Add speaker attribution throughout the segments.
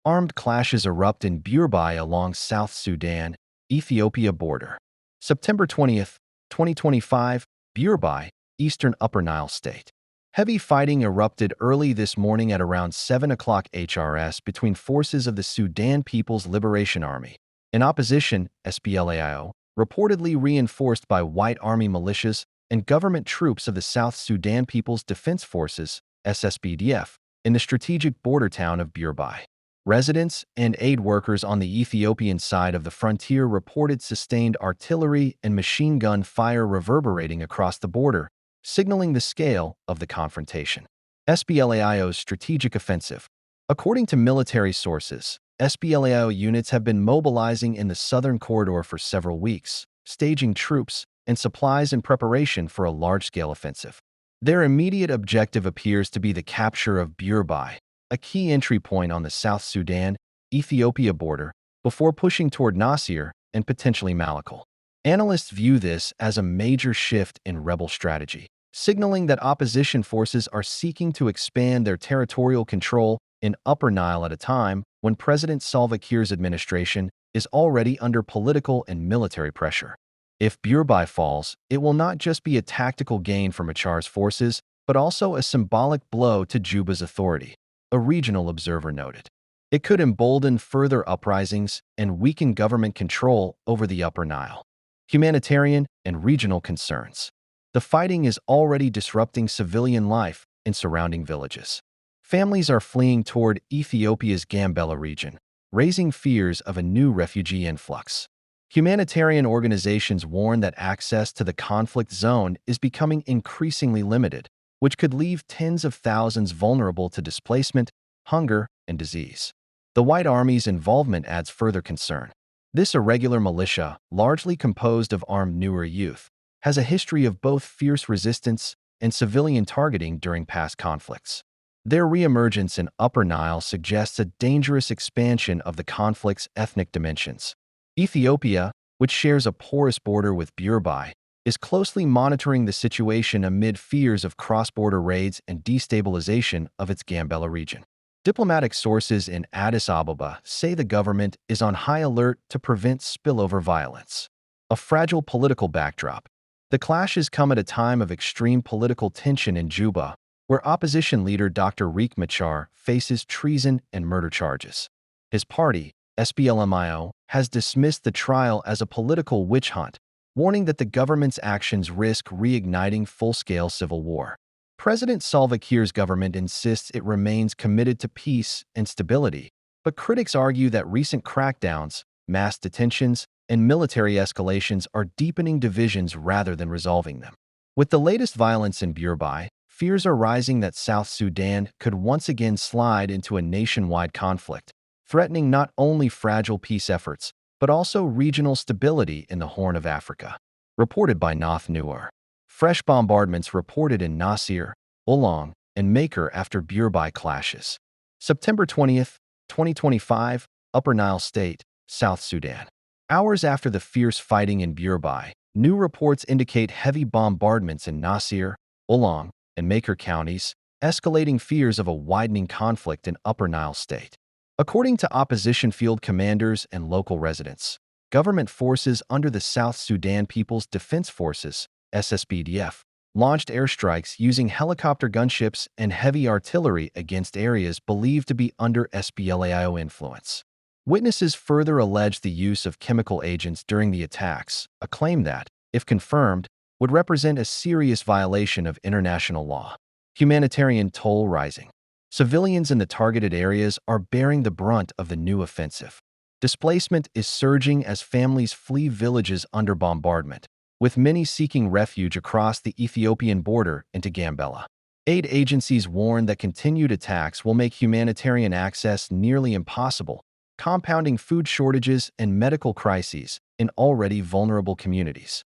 Speaker 1: Armed clashes erupt in Burebiey along South Sudan-Ethiopia border. September 20th, 2025, Burebiey, Eastern Upper Nile State. Heavy fighting erupted early this morning at around 7 o'clock HRS between forces of the Sudan People's Liberation Army and opposition SPLAIO, reportedly reinforced by White Army militias and government troops of the South Sudan People's Defense Forces SSPDF in the strategic border town of Burebiey. Residents and aid workers on the Ethiopian side of the frontier reported sustained artillery and machine gun fire reverberating across the border, signaling the scale of the confrontation. SPLAIO's strategic offensive. According to military sources, SPLAIO units have been mobilizing in the southern corridor for several weeks, staging troops and supplies in preparation for a large-scale offensive. Their immediate objective appears to be the capture of Burebiey, a key entry point on the South Sudan-Ethiopia border, before pushing toward Nasir and potentially Malakal. Analysts view this as a major shift in rebel strategy, signaling that opposition forces are seeking to expand their territorial control in Upper Nile at a time when President Salva Kiir's administration is already under political and military pressure. If Burebiey falls, it will not just be a tactical gain for Machar's forces, but also a symbolic blow to Juba's authority, a regional observer noted. It could embolden further uprisings and weaken government control over the Upper Nile. Humanitarian and regional concerns. The fighting is already disrupting civilian life in surrounding villages. Families are fleeing toward Ethiopia's Gambela region, raising fears of a new refugee influx. Humanitarian organizations warn that access to the conflict zone is becoming increasingly limited, which could leave tens of thousands vulnerable to displacement, hunger, and disease. The White Army's involvement adds further concern. This irregular militia, largely composed of armed Nuer youth, has a history of both fierce resistance and civilian targeting during past conflicts. Their reemergence in Upper Nile suggests a dangerous expansion of the conflict's ethnic dimensions. Ethiopia, which shares a porous border with Burebiey, is closely monitoring the situation amid fears of cross-border raids and destabilization of its Gambela region. Diplomatic sources in Addis Ababa say the government is on high alert to prevent spillover violence. A fragile political backdrop. The clashes come at a time of extreme political tension in Juba, where opposition leader Dr. Riek Machar faces treason and murder charges. His party, SPLMIO, has dismissed the trial as a political witch hunt, warning that the government's actions risk reigniting full-scale civil war. President Salva Kiir's government insists it remains committed to peace and stability, but critics argue that recent crackdowns, mass detentions, and military escalations are deepening divisions rather than resolving them. With the latest violence in Burebiey, fears are rising that South Sudan could once again slide into a nationwide conflict, threatening not only fragile peace efforts, but also regional stability in the Horn of Africa. Reported by Nath Nuer. Fresh bombardments reported in Nasir, Oolong, and Maker after Burebiey clashes. September 20th, 2025, Upper Nile State, South Sudan. Hours after the fierce fighting in Burebiey, new reports indicate heavy bombardments in Nasir, Oolong, and Maker counties, escalating fears of a widening conflict in Upper Nile State. According to opposition field commanders and local residents, government forces under the South Sudan People's Defense Forces, SSPDF, launched airstrikes using helicopter gunships and heavy artillery against areas believed to be under SPLAIO influence. Witnesses further alleged the use of chemical agents during the attacks, a claim that, if confirmed, would represent a serious violation of international law. Humanitarian toll rising. Civilians in the targeted areas are bearing the brunt of the new offensive. Displacement is surging as families flee villages under bombardment, with many seeking refuge across the Ethiopian border into Gambela. Aid agencies warn that continued attacks will make humanitarian access nearly impossible, compounding food shortages and medical crises in already vulnerable communities.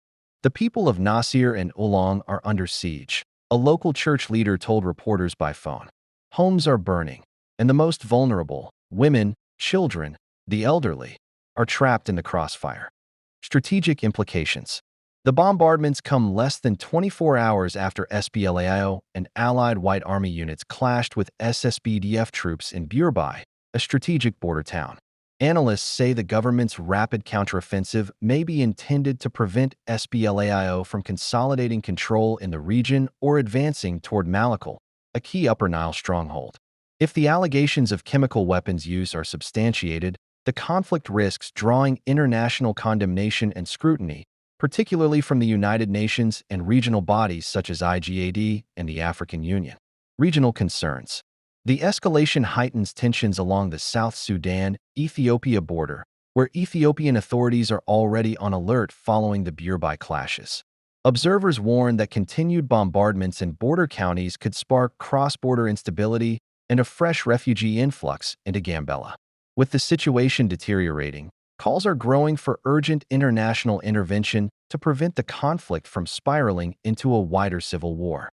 Speaker 1: The people of Nasir and Oolong are under siege, a local church leader told reporters by phone. Homes are burning, and the most vulnerable, women, children, the elderly, are trapped in the crossfire. Strategic implications. The bombardments come less than 24 hours after SPLAIO and allied White Army units clashed with SSPDF troops in Burebiey, a strategic border town. Analysts say the government's rapid counteroffensive may be intended to prevent SPLAIO from consolidating control in the region or advancing toward Malakal, a key Upper Nile stronghold. If the allegations of chemical weapons use are substantiated, the conflict risks drawing international condemnation and scrutiny, particularly from the United Nations and regional bodies such as IGAD and the African Union. Regional concerns. The escalation heightens tensions along the South Sudan-Ethiopia border, where Ethiopian authorities are already on alert following the BUREBIEY clashes. Observers warn that continued bombardments in border counties could spark cross-border instability and a fresh refugee influx into Gambela. With the situation deteriorating, calls are growing for urgent international intervention to prevent the conflict from spiraling into a wider civil war.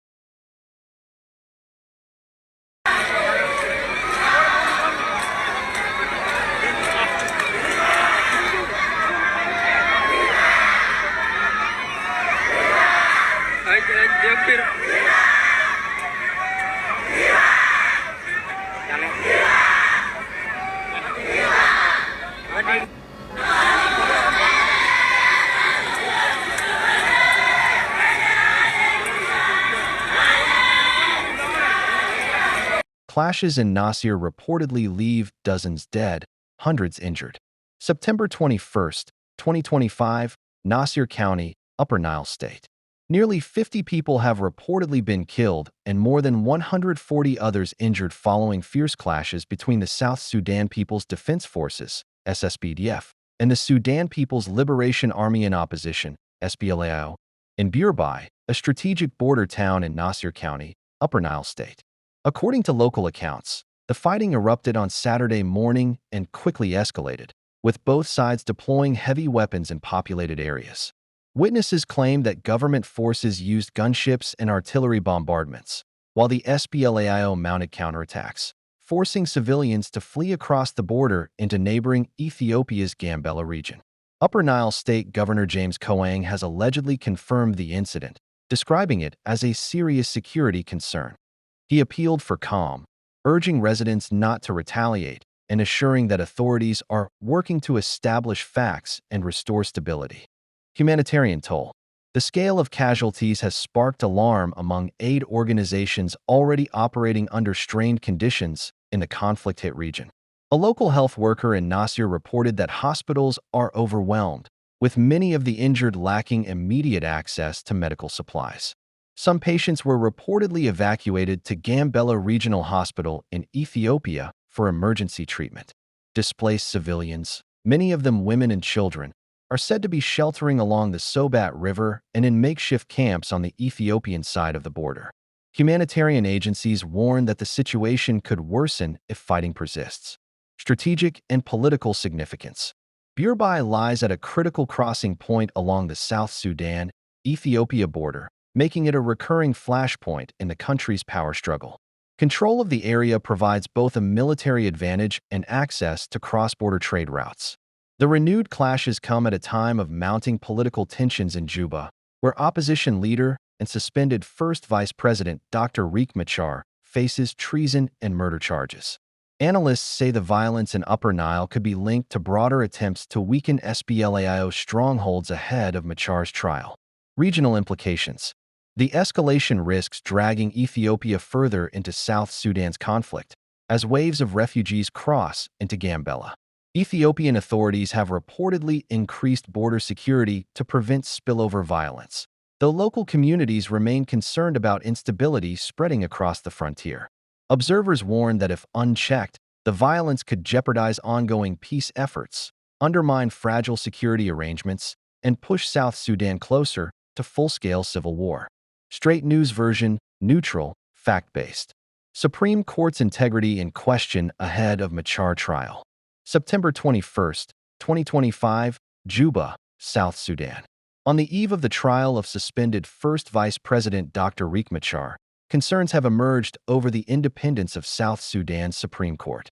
Speaker 1: Clashes in Nasir reportedly leave dozens dead, hundreds injured. September 21, 2025, Nasir County, Upper Nile State. Nearly 50 people have reportedly been killed and more than 140 others injured following fierce clashes between the South Sudan People's Defense Forces, SSPDF, and the Sudan People's Liberation Army in opposition, SPLAIO, in Burebiey, a strategic border town in Nasir County, Upper Nile State. According to local accounts, the fighting erupted on Saturday morning and quickly escalated, with both sides deploying heavy weapons in populated areas. Witnesses claim that government forces used gunships and artillery bombardments, while the SPLAIO mounted counterattacks, forcing civilians to flee across the border into neighboring Ethiopia's Gambela region. Upper Nile State Governor James Koang has allegedly confirmed the incident, describing it as a serious security concern. He appealed for calm, urging residents not to retaliate and assuring that authorities are working to establish facts and restore stability. Humanitarian toll. The scale of casualties has sparked alarm among aid organizations already operating under strained conditions in the conflict-hit region. A local health worker in Nasir reported that hospitals are overwhelmed, with many of the injured lacking immediate access to medical supplies. Some patients were reportedly evacuated to Gambela Regional Hospital in Ethiopia for emergency treatment. Displaced civilians, many of them women and children, are said to be sheltering along the Sobat River and in makeshift camps on the Ethiopian side of the border. Humanitarian agencies warn that the situation could worsen if fighting persists. Strategic and political significance. Burebiey lies at a critical crossing point along the South Sudan-Ethiopia border, making it a recurring flashpoint in the country's power struggle. Control of the area provides both a military advantage and access to cross-border trade routes. The renewed clashes come at a time of mounting political tensions in Juba, where opposition leader and suspended First Vice President Dr. Riek Machar faces treason and murder charges. Analysts say the violence in Upper Nile could be linked to broader attempts to weaken SPLAIO strongholds ahead of Machar's trial. Regional implications. The escalation risks dragging Ethiopia further into South Sudan's conflict, as waves of refugees cross into Gambela. Ethiopian authorities have reportedly increased border security to prevent spillover violence, though local communities remain concerned about instability spreading across the frontier. Observers warn that if unchecked, the violence could jeopardize ongoing peace efforts, undermine fragile security arrangements, and push South Sudan closer to full-scale civil war. Straight news version, neutral, fact-based. Supreme Court's integrity in question ahead of Machar trial. September 21, 2025, Juba, South Sudan. On the eve of the trial of suspended First Vice President Dr. Riek Machar, concerns have emerged over the independence of South Sudan's Supreme Court.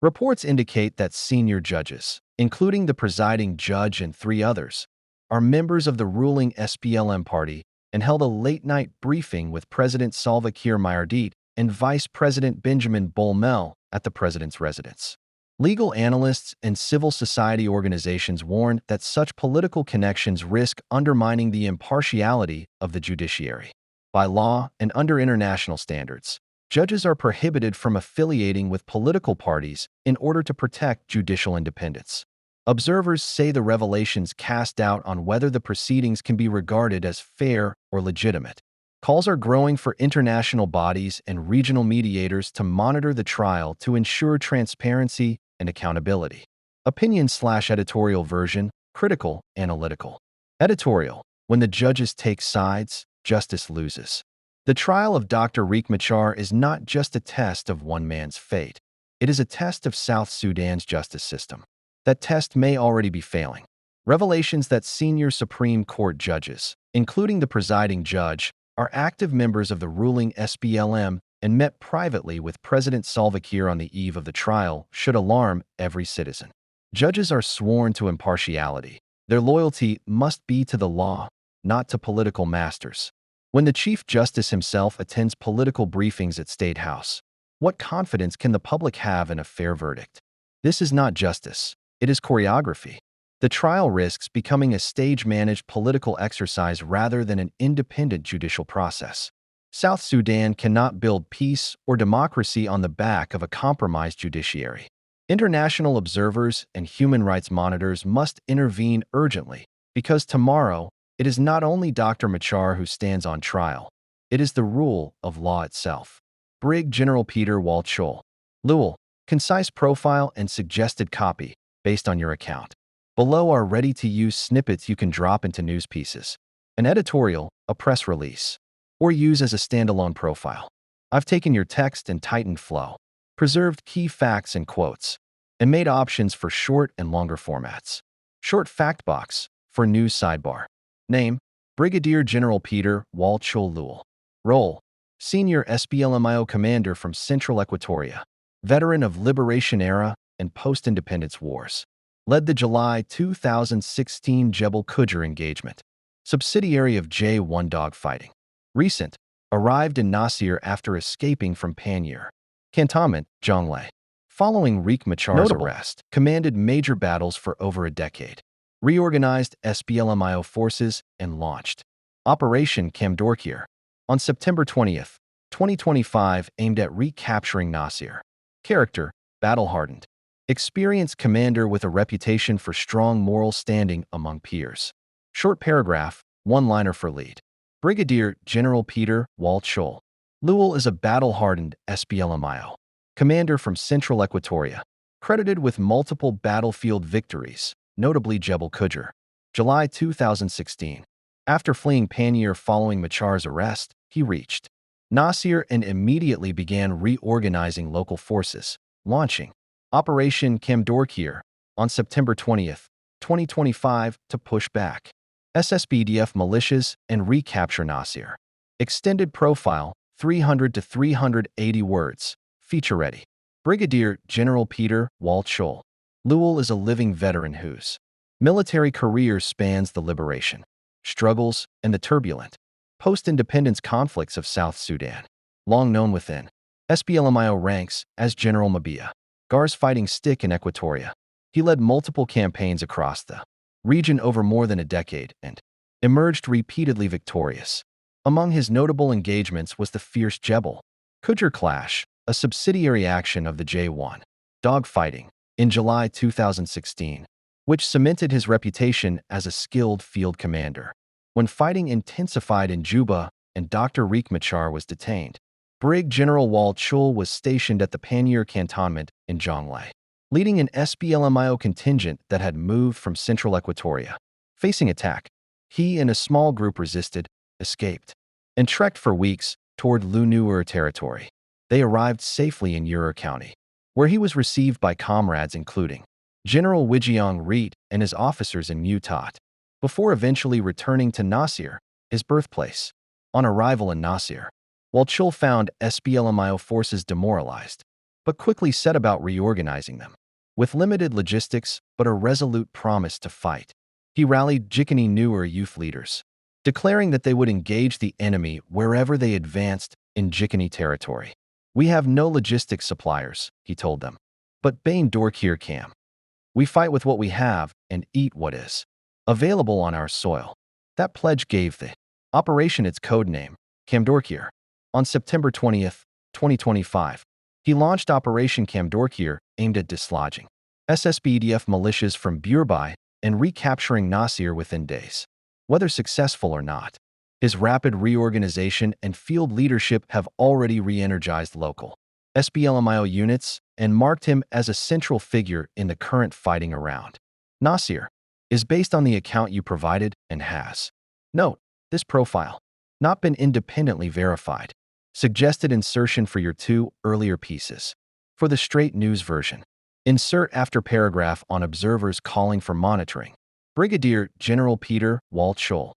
Speaker 1: Reports indicate that senior judges, including the presiding judge and 3 others, are members of the ruling SPLM party and held a late-night briefing with President Salva Kiir Mayardit and Vice President Benjamin Bolmel at the president's residence. Legal analysts and civil society organizations warned that such political connections risk undermining the impartiality of the judiciary. By law and under international standards, judges are prohibited from affiliating with political parties in order to protect judicial independence. Observers say the revelations cast doubt on whether the proceedings can be regarded as fair or legitimate. Calls are growing for international bodies and regional mediators to monitor the trial to ensure transparency and accountability. Opinion/editorial version: critical, analytical. Editorial: when the judges take sides, justice loses. The trial of Dr. Riek Machar is not just a test of one man's fate. It is a test of South Sudan's justice system. That test may already be failing. Revelations that senior Supreme Court judges, including the presiding judge, are active members of the ruling SPLM and met privately with President Salva Kiir on the eve of the trial should alarm every citizen. Judges are sworn to impartiality. Their loyalty must be to the law, not to political masters. When the Chief Justice himself attends political briefings at State House, what confidence can the public have in a fair verdict? This is not justice. It is choreography. The trial risks becoming a stage-managed political exercise rather than an independent judicial process. South Sudan cannot build peace or democracy on the back of a compromised judiciary. International observers and human rights monitors must intervene urgently, because tomorrow, it is not only Dr. Machar who stands on trial. It is the rule of law itself. Brig General Peter Walcholu. Lowell, concise profile and suggested copy, based on your account. Below are ready-to-use snippets you can drop into news pieces, an editorial, a press release, or use as a standalone profile. I've taken your text and tightened flow, preserved key facts and quotes, and made options for short and longer formats. Short fact box for news sidebar. Name: Brigadier General Peter Walcholu. Role: Senior SPLMIO Commander from Central Equatoria, veteran of Liberation Era and post-independence wars. Led the July 2016 Jebel Qudra engagement. Subsidiary of J1 dogfighting. Recent. Arrived in Nasir after escaping from Panjir Cantonment, Jonglei. Following Riek Machar's arrest, commanded major battles for over a decade. Reorganized SPLMIO forces and launched Operation Camdɔr on September 20, 2025, aimed at recapturing Nasir. Character: battle-hardened. Experienced commander with a reputation for strong moral standing among peers. Short paragraph, one-liner for lead. Brigadier General Peter Walcholu. Lowell is a battle-hardened SPLMIO commander from Central Equatoria, credited with multiple battlefield victories, notably Jebel Qudra, July 2016. After fleeing Panjir following Machar's arrest, he reached Nasir and immediately began reorganizing local forces, launching Operation Camdɔr on September 20, 2025, to push back SSPDF militias and recapture Nasir. Extended profile, 300 to 380 words, feature-ready. Brigadier General Peter Walcholu. Lowell is a living veteran whose military career spans the liberation, struggles, and the turbulent post-independence conflicts of South Sudan. Long known within SPLMIO ranks as General Mabia, Gar's fighting stick in Equatoria. He led multiple campaigns across the region over more than a decade and emerged repeatedly victorious. Among his notable engagements was the fierce Jebel Qudra clash, a subsidiary action of the J1 dogfighting in July 2016, which cemented his reputation as a skilled field commander. When fighting intensified in Juba and Dr. Riek Machar was detained, Brig General Walcholu was stationed at the Panjir Cantonment in Jonglei, leading an SPLMIO contingent that had moved from Central Equatoria. Facing attack, he and a small group resisted, escaped, and trekked for weeks toward Lunur territory. They arrived safely in Ura County, where he was received by comrades including General Wijiong Reet and his officers in Mutat, before eventually returning to Nasir, his birthplace. On arrival in Nasir, Walcholu found SPLMIO forces demoralized, but quickly set about reorganizing them. With limited logistics but a resolute promise to fight, he rallied Jikini Nur youth leaders, declaring that they would engage the enemy wherever they advanced in Jikini territory. "We have no logistics suppliers," he told them. But Bain Dorkir Cam. We fight with what we have and eat what is available on our soil. That pledge gave the operation its code name, Camdorkir. On September 20th, 2025, he launched Operation Camdorkir aimed at dislodging SSPDF militias from Burebiey and recapturing Nasir within days. Whether successful or not, his rapid reorganization and field leadership have already re-energized local SPLMIO units and marked him as a central figure in the current fighting around Nasir is based on the account you provided and has. Note, this profile not been independently verified. Suggested insertion for your two earlier pieces. For the straight news version, insert after paragraph on observers calling for monitoring. Brigadier General Peter Walcholu,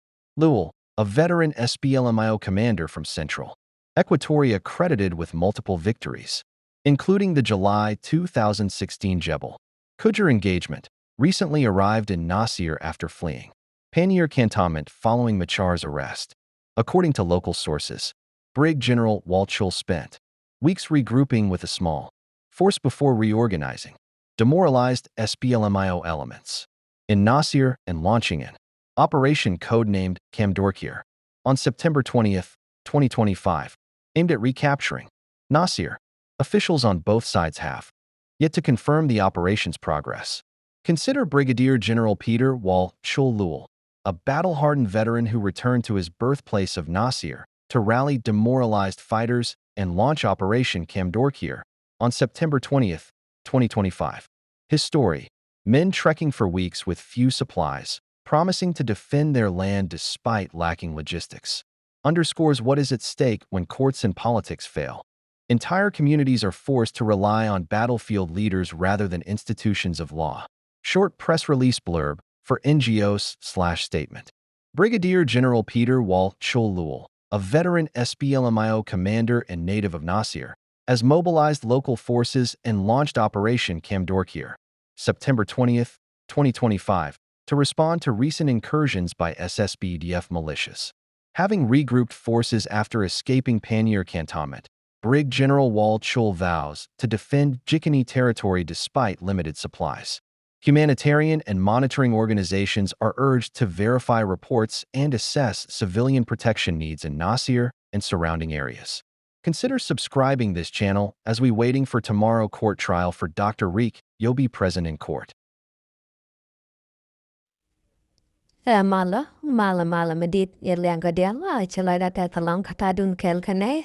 Speaker 1: a veteran SPLMIO commander from Central Equatoria credited with multiple victories, including the July 2016 Jebel Kujer engagement, recently arrived in Nasir after fleeing Panjir cantonment following Machar's arrest. According to local sources, Brig General Walcholu spent weeks regrouping with a small force before reorganizing demoralized SPLMIO elements in Nasir and launching an operation codenamed Camdorkir on September 20th, 2025, aimed at recapturing Nasir. Officials on both sides have yet to confirm the operation's progress. Consider Brigadier General Peter Walcholu, a battle-hardened veteran who returned to his birthplace of Nasir to rally demoralized fighters and launch Operation Camdorkir on September 20th, 2025. His story: men trekking for weeks with few supplies, promising to defend their land despite lacking logistics, underscores what is at stake when courts and politics fail. Entire communities are forced to rely on battlefield leaders rather than institutions of law. Short press release blurb for NGOs/statement. Brigadier General Peter Walcholu, a veteran SPLMIO commander and native of Nasir, has mobilized local forces and launched Operation Camdorkir, September 20th, 2025, to respond to recent incursions by SSPDF militias. Having regrouped forces after escaping Panjir cantonment, Brig General Walcholu vows to defend Jikini territory despite limited supplies. Humanitarian and monitoring organizations are urged to verify reports and assess civilian protection needs in Nasir and surrounding areas. Consider subscribing this channel as we waiting for tomorrow court trial for Dr. Reek. You'll be present in court.
Speaker 2: Mala medit irliangadela chalada tatalong katadun kelkane.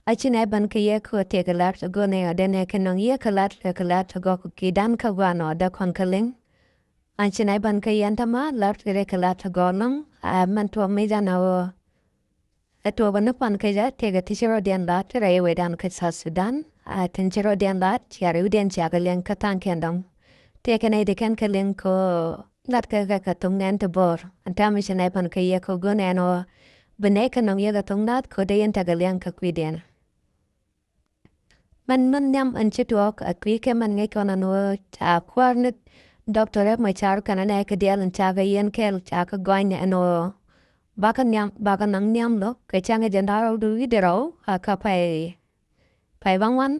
Speaker 2: Achine ban kaya ko tegalat gone adene kanong ye kalat go kidan kawano da konkaling. Achine ban kaya antama lat gere kalat gonong mantua medano. Atua banapan kaya tega tishero dian lat rewe dan kasa Sudan. Tenchero dian lat chiaru dian chiagalian katan kendong. Tekane de kan kaling ko lat kaya katung nan tabor. Antamisane ban kaya ko gonano. Bene kanong ye gatong lat ko dayan tagalian kakwidian. Man nyam an chituok a kwike man ngay kona no cha kwarnit Dr. Ep Machar kana na ekadiel an chaga yen kel chaka goine ano baka nang nyam lo ke changa jandaro du widero ka pai wangwan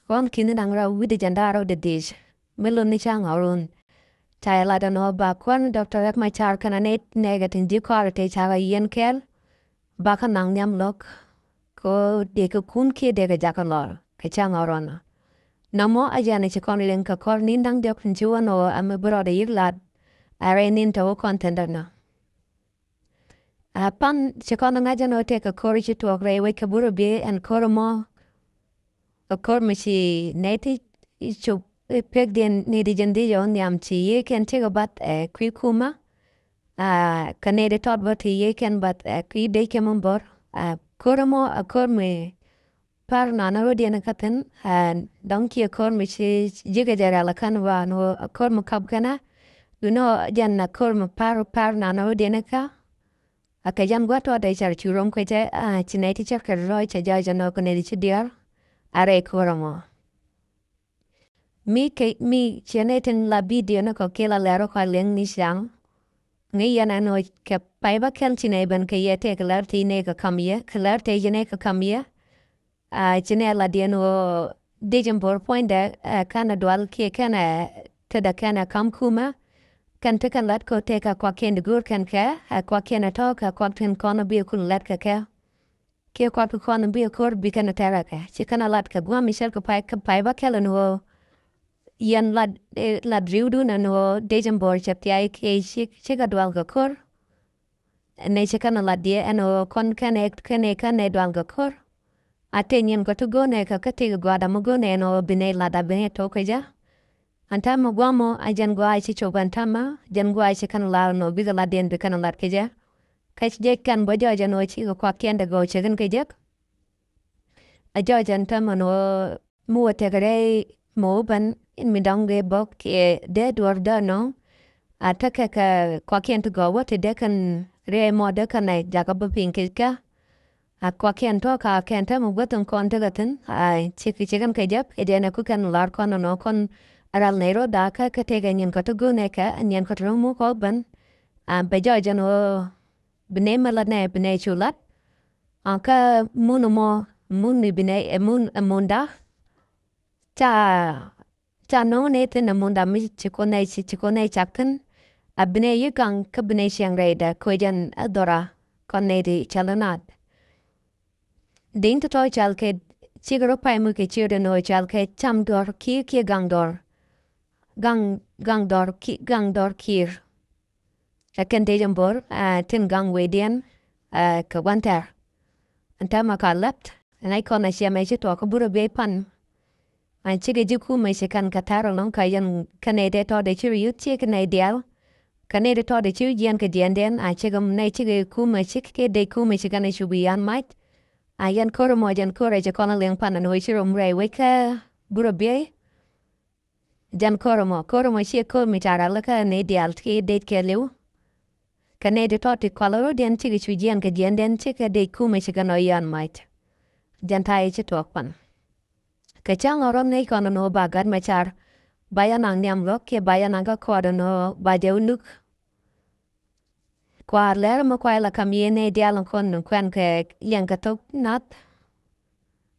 Speaker 2: ron kini nang ra widi jandaro de dij milo ni chang arun chaya lada no ba kwarn Dr. Ep Machar kana ne negatin di kwarte chaga yen kel baka nang nyam lok ko deka kun ke deka jakalor ke chang orona namo ajana chikon len ka kor nindang dek nchuwa no am brode yiglat are nin to contender na pan chikon ngajano te ka kor chitu ogre we ka BUREBIEY and kormo a kor michi neti ichu pek den ni di jendi yo nyam chi ye ken te bat kwikuma kanede tot bat ye ken bat kwi de kemon kormo a korme par nana ro diana katen donki a korme chi jiga jara la kanwa no a kormo kabkana janna kormo par nana ro diana ka akajan gwato da char churom kwete chineti char ka roi cha jaja no konedi chidiar are kormo mi chinetin la video no ko kela lero ka leng ni sang ngi yana no ke paiba kel chine ban ke yete kelar ti ne ka kamye kelar te jene ka kamye chine la dieno Dejan bor point kana dual ke kana tada kana kam kuma kan tekan lat ko teka kwa ken gur kan ka kwa ken to ka kwa ten kono bi kun lat ka ke kwa kono bi kor bi kana tara ka chikana lat ka gwa misel ko pai ba kelen ho yan lad riudu na no dejan bor chapti ke chika dual ka kor ne chikana lat dia ano kon kane dual ka kor ate nyen ko to go ne ka kati gwada mo go ne no bine lada bine to ka ja antama gwamo ajan gwa ai chicho bantama jan gwa ai chikan la no biga la den bikan lat ke ja kach je kan bo jo jan o chi ko kwa kende go chigan ke ja a jo jan tama no mu te gare mo ban in mi dong bok ke de dor da no ataka ka kwa kende go what de kan re mo de kan ai ja ka bu pin ke ka a kwa kento ka kenta mu botun kon te gatin ai chigan ke ja e de na ku kan lar kon no kon aral nero da ka tega nyen ko to gune ka nyen ko rumu ko ban be jo jan o bne mala ne bne chulat ka muni bne munda cha no ne te na munda mi chiko ne chakan abne yugang ka bne siang reida ko jan adora kon ne di chalanat din to chalke chigro pai mu ke chire no chalke chamdor ki gangdor Gangdor Kiir. Akan dejan bor tin gang wedian ka wantar. Antama ka lept anai kona siya may sito ka BUREBIEY pan. An chige jiku may sikan kataro long kayan kanede to de chiru yuti kanedial. Kanede to de chiru jian ka jian den chigam nay chige ku may chik ke de ku may sikan ay shubiyan might. Ayan koro mo jan kore jakona liang pan an hoisiro mre weka BUREBIEY. Jan koromo siya ko mi tara laka ne dial ki date ke liu. Ka ne de toti kwalaro den chigi chujian ka jian den chika de kume chika no yan might. Jan tayo chitok pan. Ka chang orom ne kono no bagad machar. Bayan ang niam lo ke bayan ang ka kwado no bajaw nuk. Kwa lera mo kwa ila kamye ne dial ang kono kwen ka liang ka tok nat.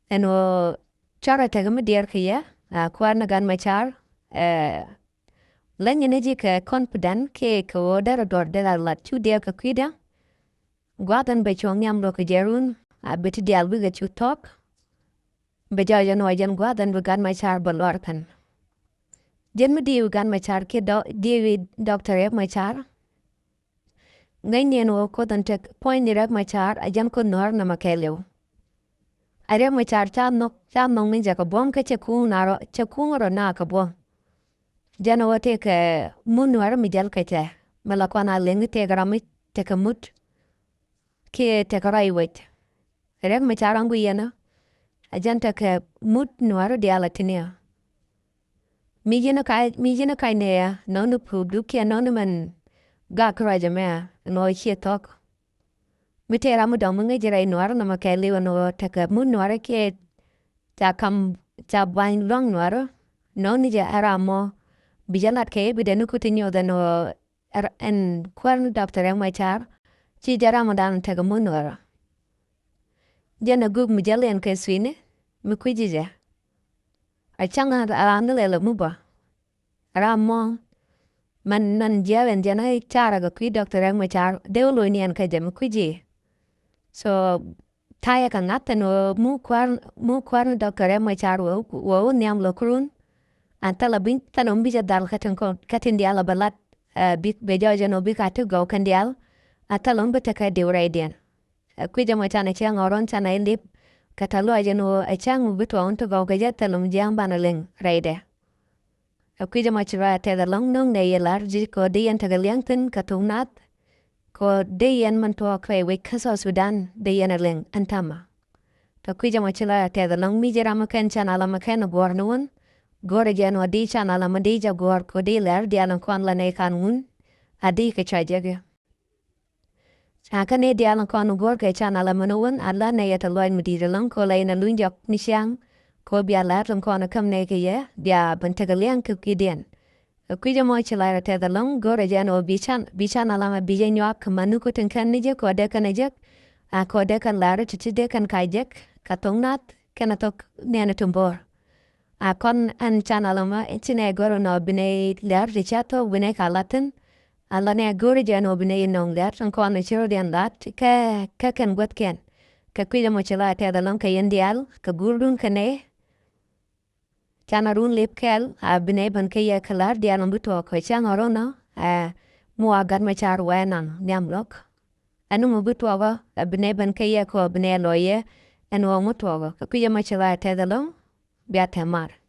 Speaker 2: Eno chara taga me diar kaya. Kwa nagan machar. Lenye neji ka confident ke ko dara dor dara la chu dia ka kwida gwadan be chong nyam lo ka jerun a bit dial bi ga chu tok be ja no jan gwadan bu gan ma char balor kan jen mi diu gan ma char ke do diwi doctor e ma char ngai ne no ko dan tek point ni rap ma char a jan ko nor na ma keleu are ma char cha no min ja ka bom ka che ku ro na ka bom Jana wate ka munuar mijal kete malakwana lengi te grami te kamut ke te karai wait rek me charangu yana ajanta ka mut nuaro diala tinia mijina kai ne no nu pudu ke no nu man ga kraja me no chi tok mi te ramu dom ngi jira nuaro na makeli no te ka mun nuaro ke ta bain long nuaro no ni ja aramo Bijalat ke bidenu kutinyo dano en kwarnu doctor yang machar chi jara modan taga munwara. Jana gug mijalen ke swine mi kwijije. A changa aranile muba. Ramo man jawen jana chara ga kwi doctor yang machar dewlo ni an kaje mi kwiji. So taya ka ngata no mu kwarnu doctor yang machar wo nyam lo kurun. Antala bin tanom bija dal katin dial balat bik bejaja no bik atu go kan dial atalon betaka diuraidian kwija mo tana chang oron tana lip katalo ajeno achang bitu onto go gaja talom jam banaling raide kwija mo chira te da long nong ne yelar ji ko dian tagaliang tin katunat ko dian man to kwe we kaso Sudan dian aling antama to kwija mo chira te da long mi jira makan chana la makan bornuon Gore jano adi chana la madija gor ko di ler dialan kon la ne kanun adi ke chajege. Aka ne dialan kon gor ke chana la manuun alla ne yata loin mudira lang ko la ina lunjok nisyang ko bia lar lang kon kam ne ke ye bia bantagalian ke kidien. Kuja mo chila te da long gore jano bichana la ma bijen yok manu ko tin kan nije ko de kan nejek ko de kan lar chichi de kan kajek katongnat kanatok ne tumbor. Akon an chanalama itine goro no bine ler richato bine kalatin. Alane gori jano bine nong ler an kon chiro dian lat ka ken gwat ken. Ka kuya mo chila te dalon ka yendial ka gurdun kane. Chanarun lip kel a bine ban ka ye kalar dian buto ko chang orono a mo agar ma char wenang nyamlok. Anu mo buto wa bine ban ka ye ko bine loye anu mo to ka kuya mo chila te dalon biatemar.